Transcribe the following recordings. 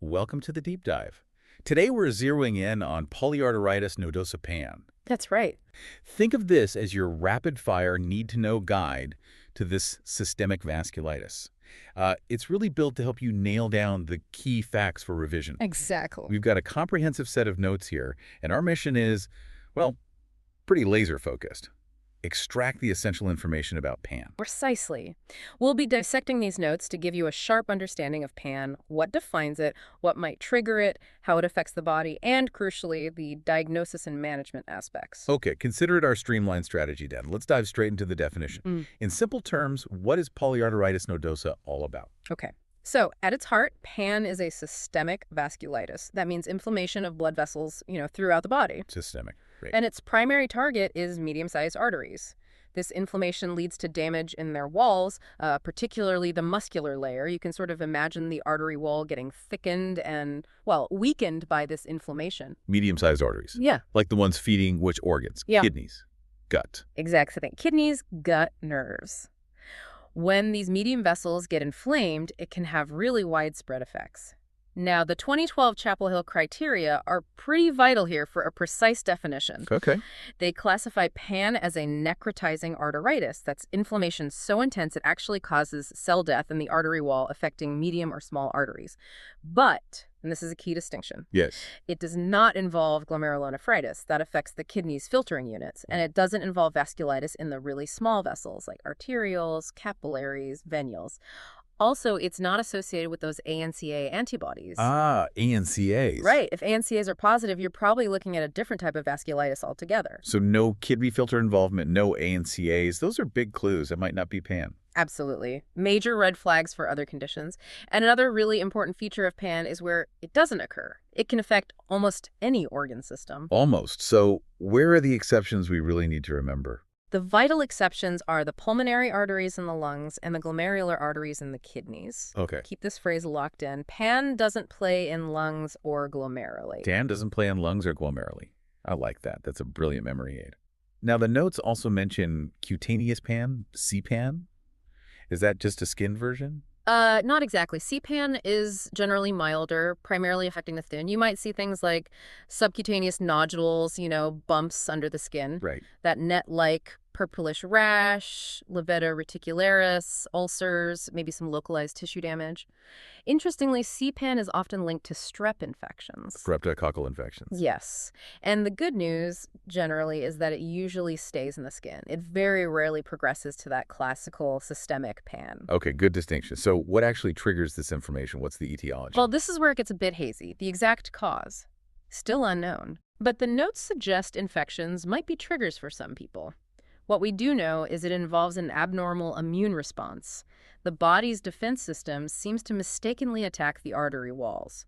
welcome to the deep dive. Today we're zeroing in on Polyarteritis Nodosa pan. That's right. Think of this as your rapid-fire need-to-know guide to this systemic vasculitis. It's really built to help you nail down the key facts for revision. Exactly. We've got a comprehensive set of notes here, and our mission is, well, pretty laser-focused. Extract the essential information about PAN. Precisely. We'll be dissecting these notes to give you a sharp understanding of PAN, what defines it, what might trigger it, how it affects the body, and, crucially, the diagnosis and management aspects. Okay, consider it our streamlined strategy, then. Let's dive straight into the definition. In simple terms, what is Polyarteritis Nodosa all about? Okay. So, at its heart, PAN is a systemic vasculitis. That means inflammation of blood vessels, throughout the body. Systemic. Great. And its primary target is medium-sized arteries. This inflammation leads to damage in their walls, particularly the muscular layer. You can sort of imagine the artery wall getting thickened and, weakened by this inflammation. Medium-sized arteries. Yeah. Like the ones feeding which organs? Yeah. Kidneys, gut. Exactly. Think kidneys, gut, nerves. When these medium vessels get inflamed, it can have really widespread effects. Now, the 2012 Chapel Hill criteria are pretty vital here for a precise definition. Okay. They classify PAN as a necrotizing arteritis. That's inflammation so intense it actually causes cell death in the artery wall, affecting medium or small arteries. But, and this is a key distinction, Yes. it does not involve glomerulonephritis. That affects the kidney's filtering units. And it doesn't involve vasculitis in the really small vessels like arterioles, capillaries, venules. Also, it's not associated with those ANCA antibodies. Ah, ANCAs. Right. If ANCAs are positive, you're probably looking at a different type of vasculitis altogether. So no kidney filter involvement, no ANCAs. Those are big clues. It might not be PAN. Absolutely. Major red flags for other conditions. And another really important feature of PAN is where it doesn't occur. It can affect almost any organ system. Almost. So where are the exceptions we really need to remember? The vital exceptions are the pulmonary arteries in the lungs and the glomerular arteries in the kidneys. Okay. Keep this phrase locked in. PAN doesn't play in lungs or glomeruli. PAN doesn't play in lungs or glomeruli. I like that. That's a brilliant memory aid. Now, the notes also mention cutaneous PAN, CPAN. Is that just a skin version? Not exactly. CPAN is generally milder, primarily affecting the skin. You might see things like subcutaneous nodules, bumps under the skin. Right. That net-like purplish rash, levetta reticularis, ulcers, maybe some localized tissue damage. Interestingly, CPAN is often linked to strep infections. Streptococcal infections. Yes. And the good news, generally, is that it usually stays in the skin. It very rarely progresses to that classical systemic PAN. Okay, good distinction. So what actually triggers this inflammation? What's the etiology? Well, this is where it gets a bit hazy. The exact cause, still unknown. But the notes suggest infections might be triggers for some people. What we do know is it involves an abnormal immune response. The body's defense system seems to mistakenly attack the artery walls.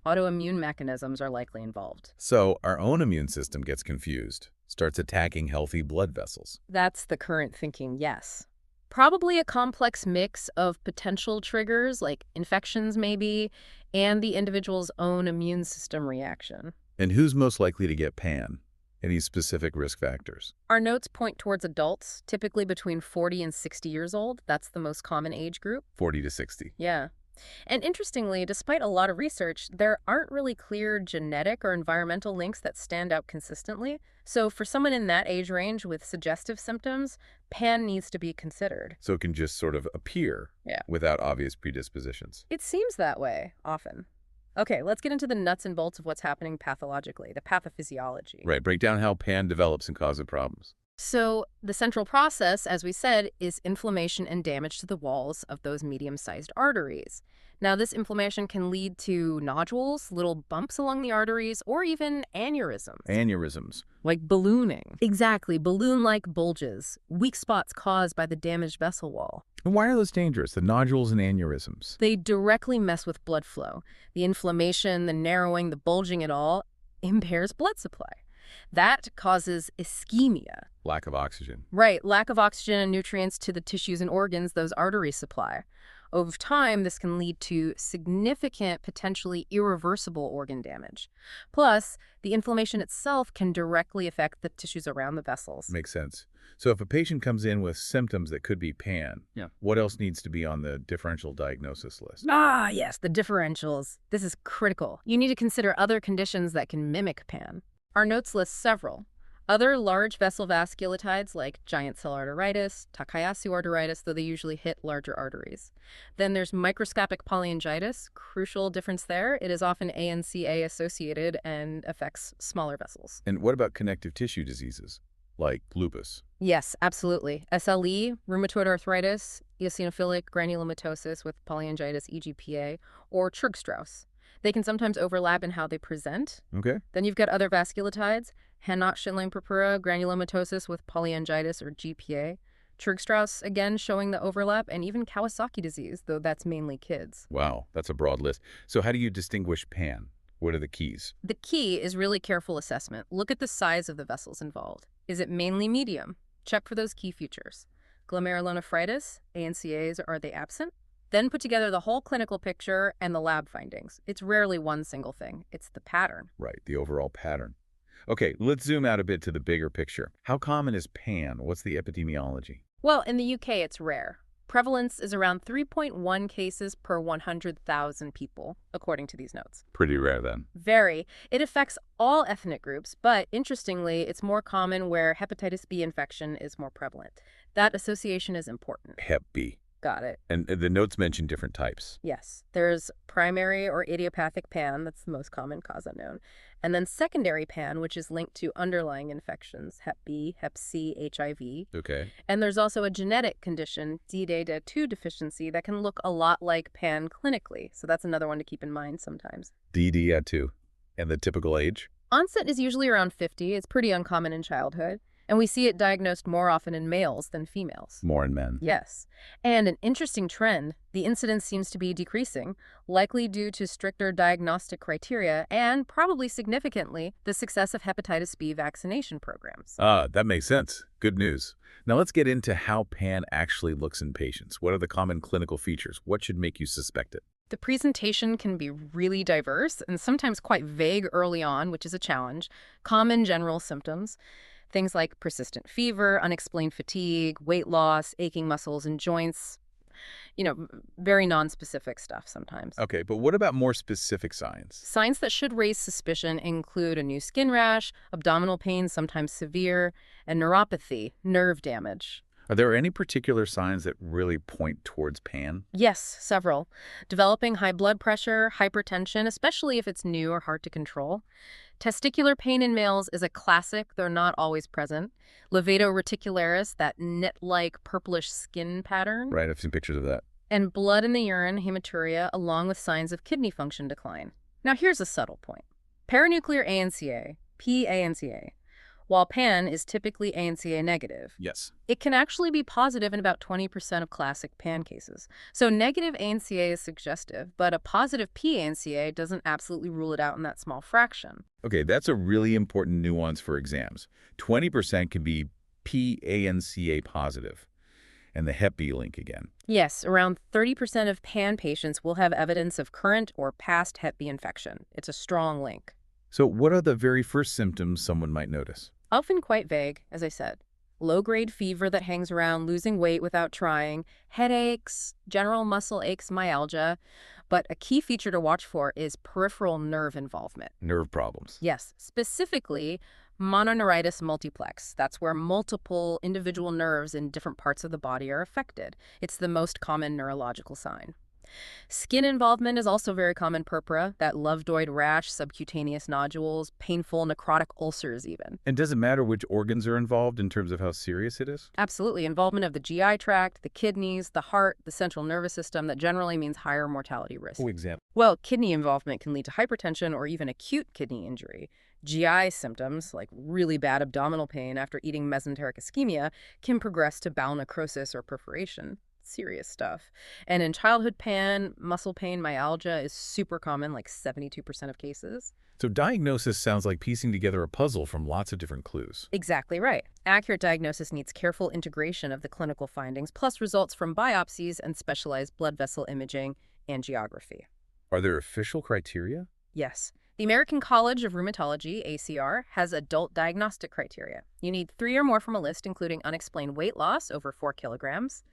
Autoimmune mechanisms are likely involved. So our own immune system gets confused, starts attacking healthy blood vessels. That's the current thinking, yes. Probably a complex mix of potential triggers, like infections maybe, and the individual's own immune system reaction. And who's most likely to get PAN? Any specific risk factors? Our notes point towards adults, typically between 40 and 60 years old. That's the most common age group. 40 to 60. Yeah. And interestingly, despite a lot of research, there aren't really clear genetic or environmental links that stand out consistently. So for someone in that age range with suggestive symptoms, PAN needs to be considered. So it can just sort of appear without obvious predispositions. It seems that way, often. Okay, let's get into the nuts and bolts of what's happening pathologically, the pathophysiology. Right, break down how PAN develops and causes problems. So the central process, as we said, is inflammation and damage to the walls of those medium-sized arteries. Now, this inflammation can lead to nodules, little bumps along the arteries, or even aneurysms. Aneurysms. Like ballooning. Exactly, balloon-like bulges, weak spots caused by the damaged vessel wall. And why are those dangerous, the nodules and aneurysms? They directly mess with blood flow. The inflammation, the narrowing, the bulging, it all impairs blood supply. That causes ischemia. Lack of oxygen. Right, lack of oxygen and nutrients to the tissues and organs those arteries supply. Over time, this can lead to significant, potentially irreversible organ damage. Plus, the inflammation itself can directly affect the tissues around the vessels. Makes sense. So if a patient comes in with symptoms that could be PAN, what else needs to be on the differential diagnosis list? Ah, yes, the differentials. This is critical. You need to consider other conditions that can mimic PAN. Our notes list several. Other large vessel vasculitides like giant cell arteritis, Takayasu arteritis, though they usually hit larger arteries. Then there's microscopic polyangiitis. Crucial difference there, it is often ANCA-associated and affects smaller vessels. And what about connective tissue diseases, like lupus? Yes, absolutely. SLE, rheumatoid arthritis, eosinophilic granulomatosis with polyangiitis, EGPA, or Churg-Strauss. They can sometimes overlap in how they present. Okay. Then you've got other vasculitides, Hannock-Schindler-Purpura, granulomatosis with polyangiitis or GPA. Churg-Strauss, again, showing the overlap, and even Kawasaki disease, though that's mainly kids. Wow, that's a broad list. So how do you distinguish PAN? What are the keys? The key is really careful assessment. Look at the size of the vessels involved. Is it mainly medium? Check for those key features. Glomerulonephritis, ANCAs, are they absent? Then put together the whole clinical picture and the lab findings. It's rarely one single thing. It's the pattern. Right, the overall pattern. Okay, let's zoom out a bit to the bigger picture. How common is PAN? What's the epidemiology? Well, in the UK, it's rare. Prevalence is around 3.1 cases per 100,000 people, according to these notes. Pretty rare then. Very. It affects all ethnic groups, but interestingly, it's more common where hepatitis B infection is more prevalent. That association is important. Hep B. Got it. And the notes mention different types. Yes. There's primary or idiopathic PAN, that's the most common cause unknown. And then secondary PAN, which is linked to underlying infections, Hep B, Hep C, HIV. Okay. And there's also a genetic condition, DDA2 deficiency, that can look a lot like PAN clinically. So that's another one to keep in mind sometimes. DDA2. And the typical age? Onset is usually around 50. It's pretty uncommon in childhood. And we see it diagnosed more often in males than females. More in men. Yes. And an interesting trend, the incidence seems to be decreasing, likely due to stricter diagnostic criteria and, probably significantly, the success of hepatitis B vaccination programs. That makes sense. Good news. Now let's get into how PAN actually looks in patients. What are the common clinical features? What should make you suspect it? The presentation can be really diverse and sometimes quite vague early on, which is a challenge. Common general symptoms. Things like persistent fever, unexplained fatigue, weight loss, aching muscles and joints. Very nonspecific stuff sometimes. Okay, but what about more specific signs? Signs that should raise suspicion include a new skin rash, abdominal pain, sometimes severe, and neuropathy, nerve damage. Are there any particular signs that really point towards PAN? Yes, several. Developing high blood pressure, hypertension, especially if it's new or hard to control. Testicular pain in males is a classic, though not always present. Levato reticularis, that net-like purplish skin pattern. Right, I've seen pictures of that. And blood in the urine, hematuria, along with signs of kidney function decline. Now here's a subtle point. Paranuclear ANCA, PANCA, while PAN is typically ANCA negative, Yes. it can actually be positive in about 20% of classic PAN cases. So negative ANCA is suggestive, but a positive PANCA doesn't absolutely rule it out in that small fraction. Okay, that's a really important nuance for exams. 20% can be PANCA positive. And the Hep B link again. Yes, around 30% of PAN patients will have evidence of current or past Hep B infection. It's a strong link. So what are the very first symptoms someone might notice? Often quite vague, as I said. Low-grade fever that hangs around, losing weight without trying, headaches, general muscle aches, myalgia. But a key feature to watch for is peripheral nerve involvement. Nerve problems. Yes, specifically mononeuritis multiplex. That's where multiple individual nerves in different parts of the body are affected. It's the most common neurological sign. Skin involvement is also very common purpura, that Lovejoy rash, subcutaneous nodules, painful necrotic ulcers even. And does it matter which organs are involved in terms of how serious it is? Absolutely. Involvement of the GI tract, the kidneys, the heart, the central nervous system, that generally means higher mortality risk. For example. Well, kidney involvement can lead to hypertension or even acute kidney injury. GI symptoms, like really bad abdominal pain after eating mesenteric ischemia, can progress to bowel necrosis or perforation. Serious stuff. And in childhood pan, muscle pain, myalgia is super common, like 72% of cases. So diagnosis sounds like piecing together a puzzle from lots of different clues. Exactly right. Accurate diagnosis needs careful integration of the clinical findings, plus results from biopsies and specialized blood vessel imaging angiography. Are there official criteria? Yes. The American College of Rheumatology, ACR, has adult diagnostic criteria. You need 3 or more from a list, including unexplained weight loss over 4 kilograms,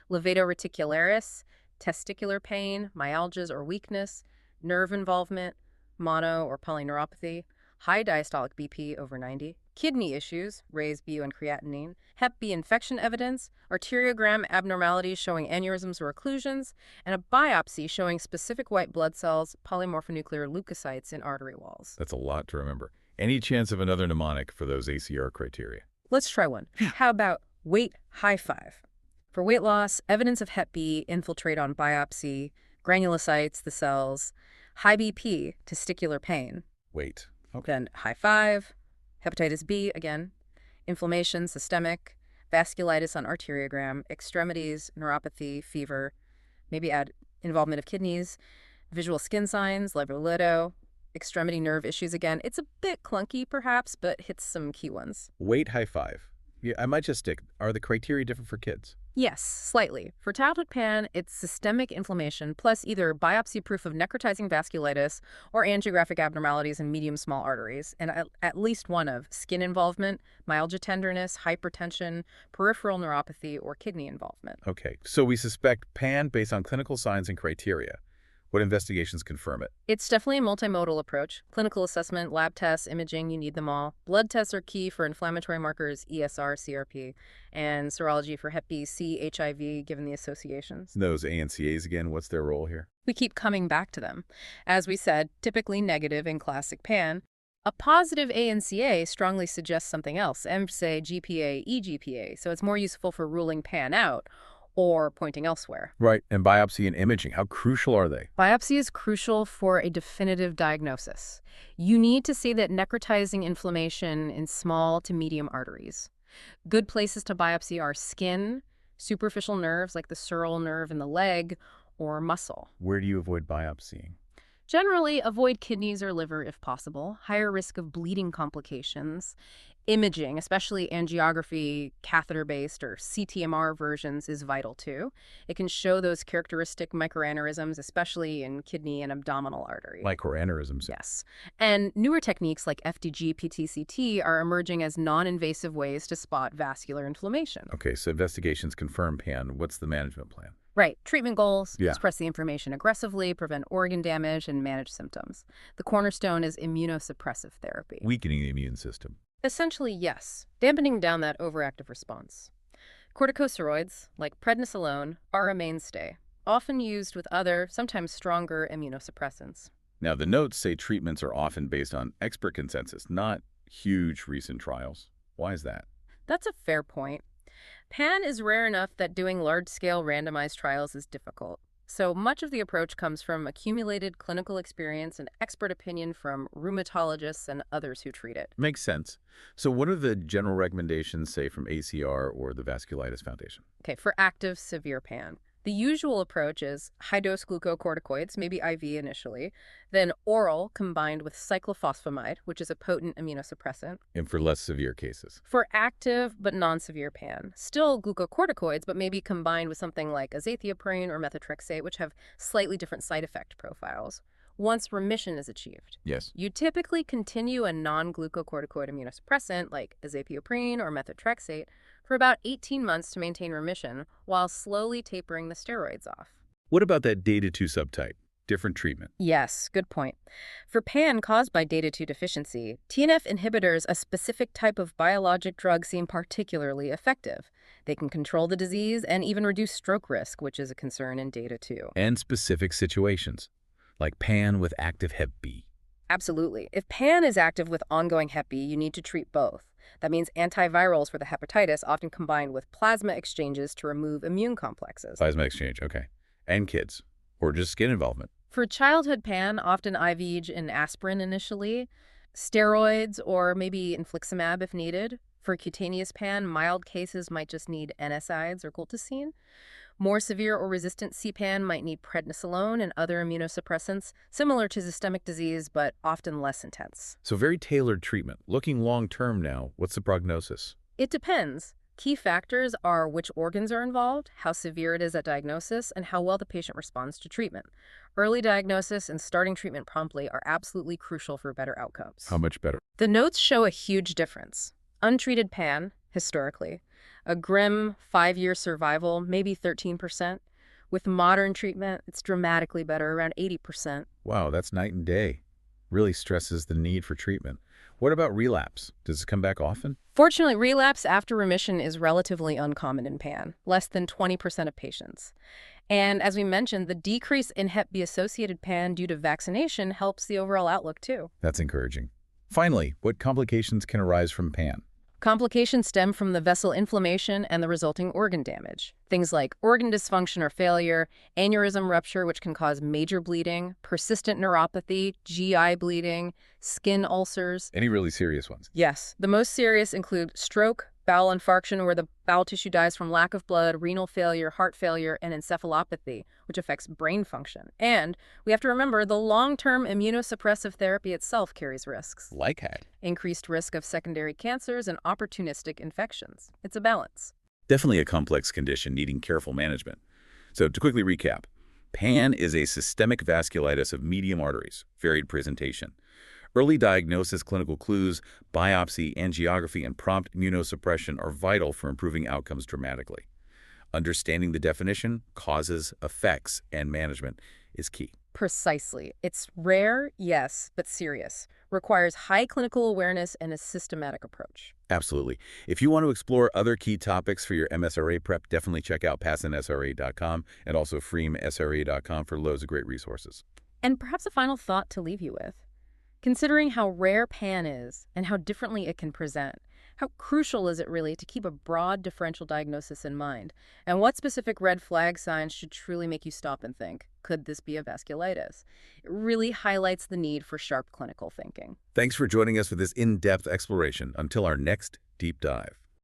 levator reticularis, testicular pain, myalgias or weakness, nerve involvement, mono or polyneuropathy, high diastolic BP over 90, kidney issues, raised BU and creatinine, Hep B infection evidence, arteriogram abnormalities showing aneurysms or occlusions, and a biopsy showing specific white blood cells, polymorphonuclear leukocytes in artery walls. That's a lot to remember. Any chance of another mnemonic for those ACR criteria? Let's try one. How about weight high five? For weight loss, evidence of Hep B infiltrate on biopsy, granulocytes, the cells, high BP, testicular pain. Wait. Okay. Then high five, hepatitis B again, inflammation, systemic, vasculitis on arteriogram, extremities, neuropathy, fever, maybe add involvement of kidneys, visual skin signs, liver extremity nerve issues again. It's a bit clunky perhaps, but hits some key ones. Weight high five. Yeah, I might just stick. Are the criteria different for kids? Yes, slightly. For childhood pan, it's systemic inflammation plus either biopsy proof of necrotizing vasculitis or angiographic abnormalities in medium-small arteries, and at least one of skin involvement, myalgia tenderness, hypertension, peripheral neuropathy, or kidney involvement. Okay, so we suspect pan based on clinical signs and criteria. What investigations confirm it? It's definitely a multimodal approach. Clinical assessment, lab tests, imaging, you need them all. Blood tests are key for inflammatory markers, ESR, CRP, and serology for Hep B, C, HIV, given the associations. Those ANCAs again, what's their role here? We keep coming back to them. As we said, typically negative in classic pan. A positive ANCA strongly suggests something else, MSA, GPA, eGPA, so it's more useful for ruling pan out or pointing elsewhere. Right, and biopsy and imaging, how crucial are they? Biopsy is crucial for a definitive diagnosis. You need to see that necrotizing inflammation in small to medium arteries. Good places to biopsy are skin, superficial nerves like the sural nerve in the leg, or muscle. Where do you avoid biopsying? Generally, avoid kidneys or liver if possible. Higher risk of bleeding complications. Imaging, especially angiography, catheter-based or CTMR versions, is vital too. It can show those characteristic microaneurysms, especially in kidney and abdominal arteries. Microaneurysms? Yes. And newer techniques like FDG PTCT are emerging as non-invasive ways to spot vascular inflammation. Okay, so investigations confirm pan. What's the management plan? Right. Treatment goals, Yeah. suppress the inflammation aggressively, prevent organ damage, and manage symptoms. The cornerstone is immunosuppressive therapy. Weakening the immune system. Essentially, yes. Dampening down that overactive response. Corticosteroids, like prednisolone, are a mainstay, often used with other, sometimes stronger immunosuppressants. Now, the notes say treatments are often based on expert consensus, not huge recent trials. Why is that? That's a fair point. Pan is rare enough that doing large-scale randomized trials is difficult. So much of the approach comes from accumulated clinical experience and expert opinion from rheumatologists and others who treat it. Makes sense. So what are the general recommendations, say, from ACR or the Vasculitis Foundation? Okay, for active severe pan, the usual approach is high-dose glucocorticoids, maybe IV initially, then oral combined with cyclophosphamide, which is a potent immunosuppressant. And for less severe cases? For active but non-severe pan, still glucocorticoids, but maybe combined with something like azathioprine or methotrexate, which have slightly different side effect profiles. Once remission is achieved, Yes. you typically continue a non-glucocorticoid immunosuppressant like azathioprine or methotrexate for about 18 months to maintain remission while slowly tapering the steroids off. What about that data-2 subtype? Different treatment? Yes, good point. For pan caused by data-2 deficiency, TNF inhibitors, a specific type of biologic drug, seem particularly effective. They can control the disease and even reduce stroke risk, which is a concern in data-2. And specific situations, like pan with active Hep B. Absolutely. If pan is active with ongoing Hep B, you need to treat both. That means antivirals for the hepatitis, often combined with plasma exchanges to remove immune complexes. Plasma exchange, okay. And kids, or just skin involvement. For childhood pan, often IV and aspirin initially, steroids or maybe infliximab if needed. For cutaneous pan, mild cases might just need NSAIDs or colchicine. More severe or resistant CPAN might need prednisolone and other immunosuppressants, similar to systemic disease, but often less intense. So very tailored treatment. Looking long-term now, what's the prognosis? It depends. Key factors are which organs are involved, how severe it is at diagnosis, and how well the patient responds to treatment. Early diagnosis and starting treatment promptly are absolutely crucial for better outcomes. How much better? The notes show a huge difference. Untreated PAN, historically, a grim 5-year survival, maybe 13%. With modern treatment, it's dramatically better, around 80%. Wow, that's night and day. Really stresses the need for treatment. What about relapse? Does it come back often? Fortunately, relapse after remission is relatively uncommon in PAN, less than 20% of patients. And as we mentioned, the decrease in Hep B-associated PAN due to vaccination helps the overall outlook too. That's encouraging. Finally, what complications can arise from PAN? Complications stem from the vessel inflammation and the resulting organ damage. Things like organ dysfunction or failure, aneurysm rupture, which can cause major bleeding, persistent neuropathy, GI bleeding, skin ulcers. Any really serious ones? Yes. The most serious include stroke, bowel infarction, where the bowel tissue dies from lack of blood, renal failure, heart failure, and encephalopathy, which affects brain function. And we have to remember the long-term immunosuppressive therapy itself carries risks. Like heck. Increased risk of secondary cancers and opportunistic infections. It's a balance. Definitely a complex condition needing careful management. So to quickly recap, PAN is a systemic vasculitis of medium arteries, varied presentation. Early diagnosis, clinical clues, biopsy, angiography, and prompt immunosuppression are vital for improving outcomes dramatically. Understanding the definition, causes, effects, and management is key. Precisely. It's rare, yes, but serious. Requires high clinical awareness and a systematic approach. Absolutely. If you want to explore other key topics for your MSRA prep, definitely check out PassinSRA.com and also freemsra.com for loads of great resources. And perhaps a final thought to leave you with. Considering how rare PAN is and how differently it can present, how crucial is it really to keep a broad differential diagnosis in mind? And what specific red flag signs should truly make you stop and think, could this be a vasculitis? It really highlights the need for sharp clinical thinking. Thanks for joining us for this in-depth exploration. Until our next deep dive.